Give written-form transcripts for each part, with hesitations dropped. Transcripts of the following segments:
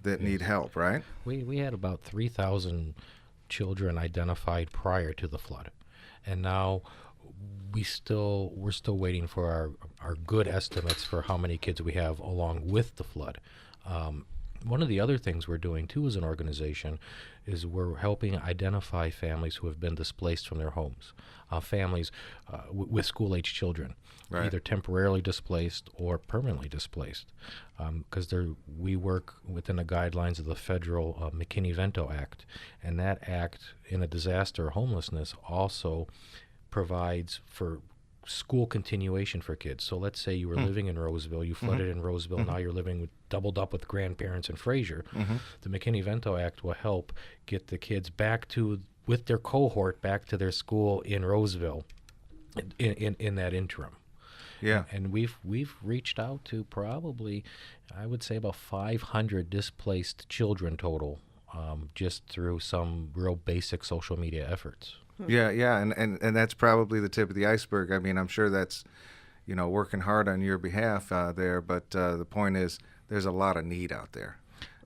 that need help, right? We had about 3,000 children identified prior to the flood, and now we're still waiting for our good estimates for how many kids we have along with the flood. One of the other things we're doing too as an organization is we're helping identify families who have been displaced from their homes, families with school-age children, Right. either temporarily displaced or permanently displaced, because we work within the guidelines of the federal McKinney-Vento Act, and that act in a disaster or homelessness also provides for school continuation for kids. So let's say you were living in Roseville, you flooded in Roseville, now you're living doubled up with grandparents in Fraser. The McKinney-Vento Act will help get the kids back with their cohort back to their school in Roseville in that interim. Yeah. And we've reached out to probably, I would say, about 500 displaced children total, just through some real basic social media efforts. Yeah, and that's probably the tip of the iceberg. I mean, I'm sure that's, working hard on your behalf there, but the point is there's a lot of need out there.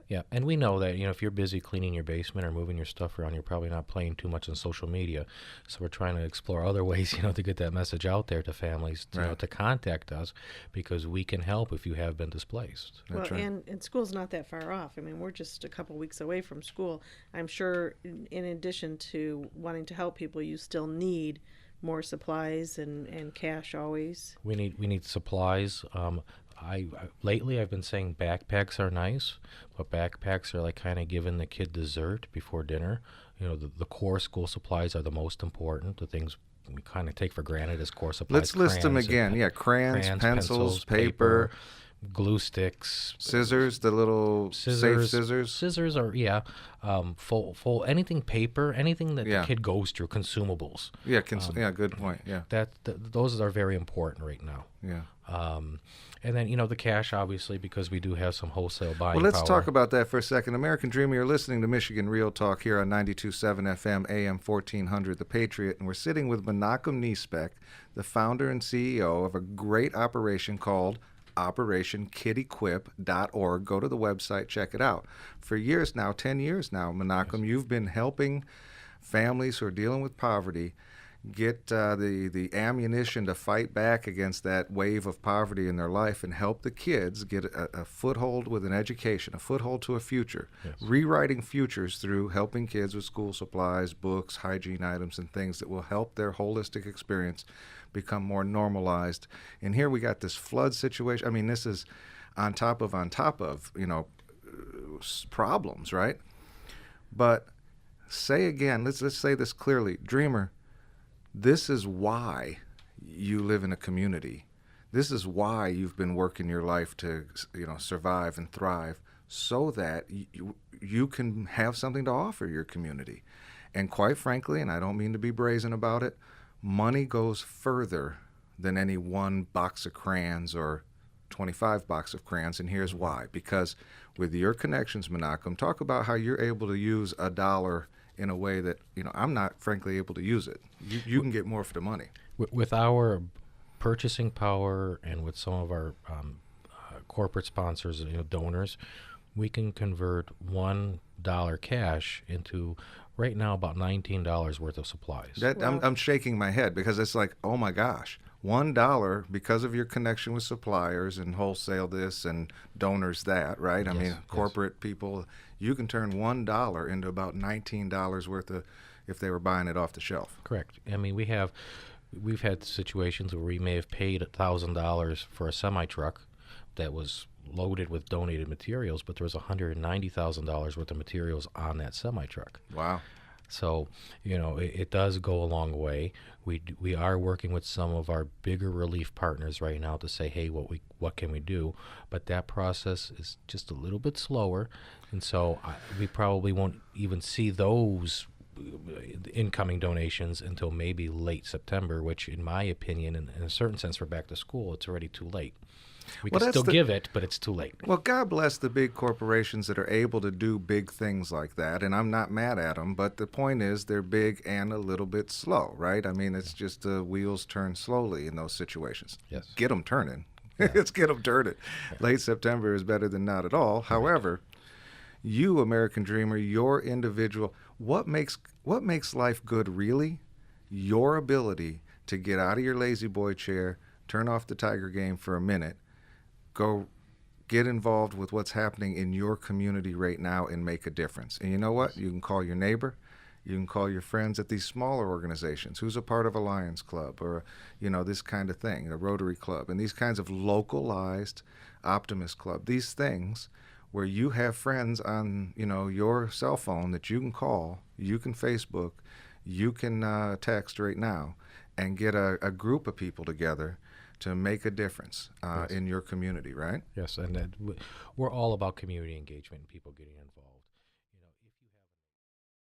Yeah, and we know that, if you're busy cleaning your basement or moving your stuff around, you're probably not playing too much on social media. So we're trying to explore other ways, to get that message out there to families, Right. to contact us, because we can help if you have been displaced. That's Well, right. and school's not that far off. I mean, we're just a couple weeks away from school. I'm sure in addition to wanting to help people, you still need more supplies and cash always. We need supplies. Lately I've been saying backpacks are nice, but backpacks are like kind of giving the kid dessert before dinner. The core school supplies are the most important. The things we kind of take for granted as core supplies. Let's list them crayons again. Yeah, crayons, pencils, paper, glue sticks, scissors, the little safe scissors. Scissors are full anything paper, anything that Yeah. the kid goes through, consumables. Yeah, good point. Yeah, Those are very important right now. yeah. And then, the cash, obviously, because we do have some wholesale buying Well, let's power. talk about that for a second. American Dreamer, you're listening to Michigan Real Talk here on 92.7 FM, AM 1400, The Patriot, and we're sitting with Menachem Kniespeck, the founder and CEO of a great operation called OperationKidEquip.org. Go to the website, check it out. For years now, 10 years now, Menachem, you've been helping families who are dealing with poverty get the ammunition to fight back against that wave of poverty in their life and help the kids get a foothold with an education, a foothold to a future. Yes. Rewriting futures through helping kids with school supplies, books, hygiene items, and things that will help their holistic experience become more normalized. And here we got this flood situation. I mean, this is on top of, problems, right? But say again, let's say this clearly. Dreamer, this is why you live in a community. This is why you've been working your life to, survive and thrive, so that you can have something to offer your community. And quite frankly, and I don't mean to be brazen about it, money goes further than any one box of crayons or 25 box of crayons, and here's why. Because with your connections, Menachem, talk about how you're able to use a dollar in a way that, I'm not frankly able to use it. You can get more for the money. With our purchasing power and with some of our corporate sponsors, donors, we can convert $1 cash into right now about $19 worth of supplies. That Wow. I'm shaking my head because it's like, oh my gosh, $1 because of your connection with suppliers and wholesale this and donors that, right? I Yes, mean, yes. corporate people, you can turn $1 into about $19 worth of, if they were buying it off the shelf. Correct. I mean, we've had situations where we may have paid $1,000 for a semi-truck that was loaded with donated materials, but there was $190,000 worth of materials on that semi-truck. Wow. So, it does go a long way. We are working with some of our bigger relief partners right now to say, hey, what can we do? But that process is just a little bit slower, and so we probably won't even see those incoming donations until maybe late September, which, in my opinion, in a certain sense, for back to school, it's already too late. We Well, can that's still give it, but it's too late. Well, God bless the big corporations that are able to do big things like that, and I'm not mad at them, but the point is they're big and a little bit slow, right? I mean, it's just the wheels turn slowly in those situations. Yes. Get them turning. Let's get them turning. Late September is better than not at all. However, You, American Dreamer, your individual, what makes life good really? Your ability to get out of your lazy boy chair, turn off the Tiger game for a minute, go get involved with what's happening in your community right now and make a difference. And you know what? You can call your neighbor. You can call your friends at these smaller organizations. Who's a part of a Lions Club or, this kind of thing, a Rotary Club, and these kinds of localized Optimist Club. These things where you have friends on, your cell phone that you can call, you can Facebook, you can text right now and get a group of people together to make a difference Yes. in your community, right? Yes, and we're all about community engagement and people getting involved.